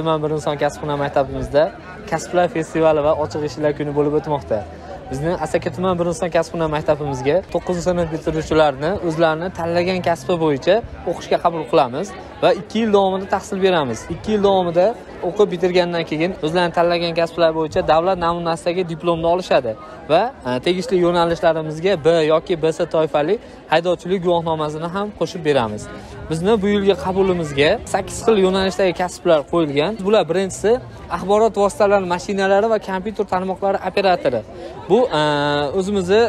tuman Birinson kasb-hunar maktabimizda kasblar festivali va ochiq eshiklar kuni bo'lib o'tmoqda. Bizning Asaka tuman Birinson kasb-hunar maktabimizga 9-sinf bitiruvchilarni o'zlarini tanlagan kasbi bo'yicha o'qishga qabul qilamiz va 2 yil davomida tahsil beramiz. 2 yil davomida o'qib bitirgandan keyin o'zlarini tanlagan kasblar bo'yicha davlat namunasidagi diplomni olishadi va tegishli yo'nalishlarimizga B yoki BS toifali haydovchilik guvohnomasini ham qo'shib beramiz. Bizni bu yilgi qabulimizga 8 xil yo'nalishdagi kasblar qo'yilgan. Bular birinchisi axborot vositalari mashinalari va kompyuter tarmoqlari operatori. Bu o'zimizni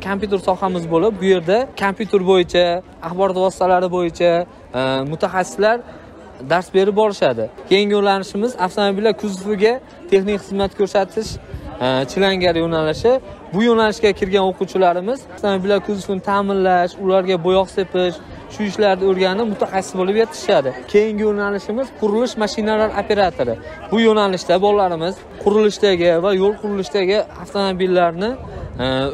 kompyuter sohamiz bo'lib, bu yerda kompyuter bo'yicha, axborot vositalari bo'yicha mutaxassislar dars berib borishadi. Keyingi yo'nalishimiz avtomobillar kuzoviga texnik xizmat ko'rsatish chilangar yo'nalishi. Bu yo'nalishga kirgan o'quvchilarimiz avtomobillar kuzovini ta'minlash, ularga bo'yoq sepish, shu ishlarni o'rganib mutaxassis bo'lib yetishadi. Keyingi yo'nalishimiz qurilish mashinalari operatori. Bu yo'nalishda bolalarimiz qurilishdagi va yo'l qurilishidagi avtomobillarni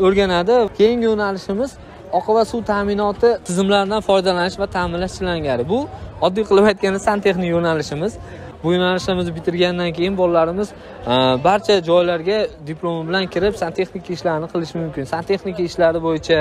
o'rganadi. Keyingi yo'nalishimiz oqova va suv ta'minoti tizimlaridan foydalanish va ta'minlash chilangari. Bu oddiy qilib aytganda santexnik yo'nalishimiz. Bu yo'nalishimizni bitirgandan keyin bolalarimiz barcha joylarga diplomi bilan kirib santexnika ishlarini qilish mumkin. Santexnika ishlari bo'yicha,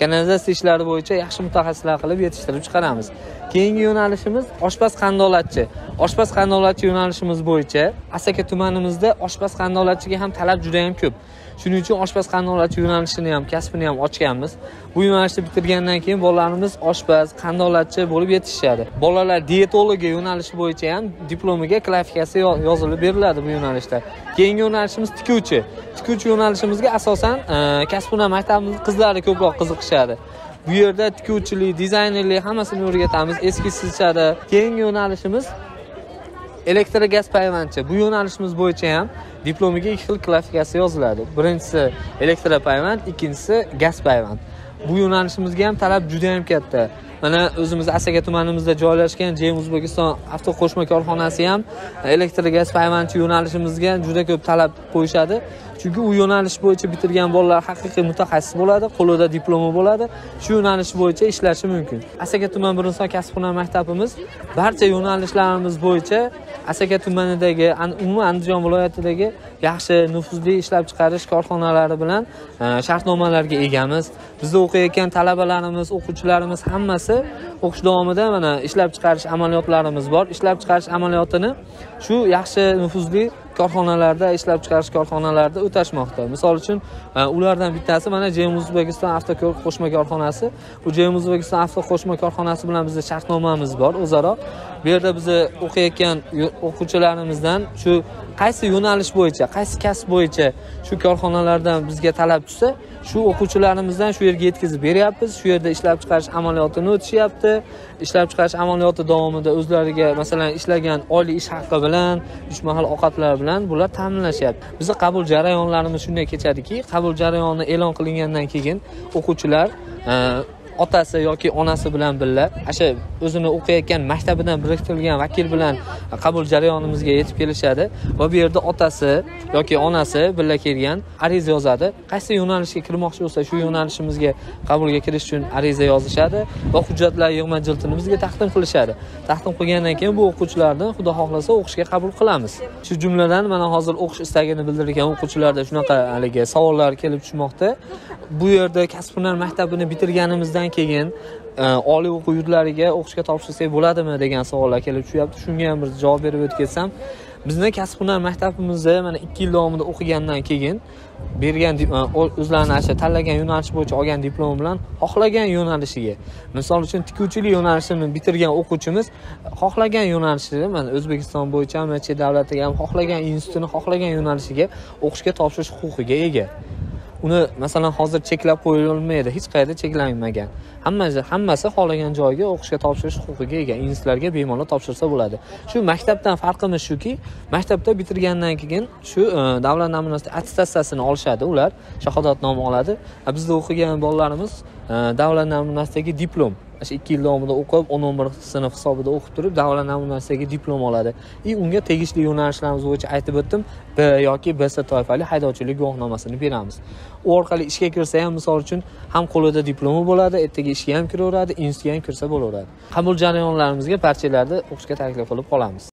kanalizatsiya ishlari bo'yicha yaxshi mutaxassislar qilib yetishtirib chiqaramiz. Keyingi yo'nalishimiz oshpaz qandolatchi. Oshpaz qandolatchi yo'nalishimiz bo'yicha Asaka tumanimizda oshpaz qandolatchiga ham talab juda ham ko'p. Shuning uchun oshpaz qandolatchi yo'nalishini ham, kasbini ham ochganmiz. Bu yo'nalishni bitirgandan keyin bolalarimiz oshpaz, qandolatchi bo'lib yetishadi. Bolalar diyetologiya yo'nalishi bo'yicha ham diplomiga kvalifikatsiya yozilib beriladi bu yo'nalishda. Keyingi yo'nalishimiz tikuvchi. Tikuvchi yo'nalishimizga asosan kasb-hunar maktabimiz qizlari ko'proq qiziqishadi. Bu yerda tikuvchilik, dizaynerlik hammasini o'rgatamiz, eskiz chizishadi. Keyingi yo'nalishimiz elektrogaz payvandchi. Bu yo'nalishimiz bo'yicha ham diplomiga 2 xil kvalifikatsiya yoziladi. Birinchisi elektropayvand, ikkinchisi gaz payvand. Bu yo'nalishimizga ham talab juda ham katta. Mana o'zimiz Asaka tumanimizda joylashgan JM O'zbekiston avtoqo'shma korxonasi ham elektrogaz payvandchi yo'nalishimizga juda ko'p talab qo'yishadi. Chunki u yo'nalish bo'yicha bitirgan bolalar haqiqiy mutaxassis bo'ladi, qo'lida diplomi bo'ladi. Shu yo'nalish bo'yicha ishlashi mumkin. Asaka tuman Birinson kasb-hunar maktabimiz barcha yo'nalishlarimiz bo'yicha Asaka tumanidagi, umuman Andijon viloyatidagi yaxshi nufuzli ishlab chiqarish korxonalari bilan shartnomalarga egamiz. Bizda o'qiyotgan talabalarimiz, o'quvchilarimiz hammasi o'qish davomida mana ishlab chiqarish amaliyotlarimiz bor. Ishlab chiqarish amaliyotini shu yaxshi nufuzli korxonalarda, ishlab chiqarish korxonalarida o'tashmoqda. Misol uchun ulardan bittasi mana JM O'zbekiston avtoqo'shma korxonasi. Bu JM O'zbekiston avtoqo'shma korxonasi bilan bizda shartnomamiz bor o'zaro. Bu yerda biz o'qiyotgan o'quvchilarimizdan shu qaysi yo'nalish bo'yicha, qaysi kasb bo'yicha shu korxonalardan bizga talab tushsa, shu o'quvchilarimizdan shu yerga yetkazib beryapmiz. Shu yerda ishlab chiqarish amaliyotini o'tishyapti. Ishlab chiqarish amaliyoti davomida o'zlariga masalan ishlagan oylik ish haqqi bilan, 3 mahal ovqatlar bilan bular ta'minlashyapti. Bizning qabul jarayonlarimiz shunday kechadiki, qabul jarayoni e'lon qilingandan keyin o'quvchilar otasi yoki onasi bilan birga o'sha o'zini o'qiyotgan maktabidan biriktirilgan vakil bilan qabul jarayonimizga yetib kelishadi va bu yerda otasi yoki onasi birga kelgan ariza yozadi. Qaysi yo'nalishga kirmoqchi bo'lsa, shu yo'nalishimizga qabulga kirish uchun ariza yozishadi va hujjatlar yig'ma jildini bizga taqdim qilishadi. Taqdim qilgandan keyin bu o'quvchilarni xudo xohlasa o'qishga qabul qilamiz. Shu jumladan mana hozir o'qish istagini bildirgan o'quvchilarda shunaqa haligi savollar kelib tushmoqda. Bu yerda kasb-hunar maktabini bitirganimizdan keyin oliy o'quv yurtlariga o'qishga topshirsak bo'ladimi degan savollar kelib tushyapti. Shunga ham bir javob berib o'tib ketsam, bizning kasb-hunar maktabimizda mana 2 yil davomida o'qigandan keyin bergan o'zlarini o'sha tanlagan yo'nalish bo'yicha olgan diplomi bilan xohlagan yo'nalishiga, misol uchun tikuvchilik yo'nalishini bitirgan o'quvchimiz xohlagan yo'nalishini mana O'zbekiston bo'yicha ham, chet davlatga ham xohlagan institutini xohlagan yo'nalishiga o'qishga topshirish huquqiga ega. Uni masalan hozir cheklab qo'yilmaydi, hech qayerda cheklanmagan. Hammasi xohlagan joyga o'qishga topshirish huquqiga ega. Institutlarga bemalol topshirsa bo'ladi. Shu maktabdan farqimiz shuki, maktabda bitirgandan keyin shu davlat namunasida attestatsiyasini olishadi ular, shahodatnoma oladi. Bizda o'qigan bolalarimiz davlat namunasidagi diplom, 2 yil davomida o'qib, 11-sinf hisobida o'qib turib, davlat namunasidagi diplom oladi. Unga tegishli yo'nalishlarimiz bo'yicha aytib o'tdim, B yoki BS toifali haydovchilik guvohnomasini beramiz. U orqali ishga kirsa ham, misol uchun, ham qo'lida diplomi bo'ladi, ertaga ishga ham kiraveradi, institutga ham kirsa bo'laveradi. Qabul jarayonlarimizga parchalarda o'qishga taklif qilib qolamiz.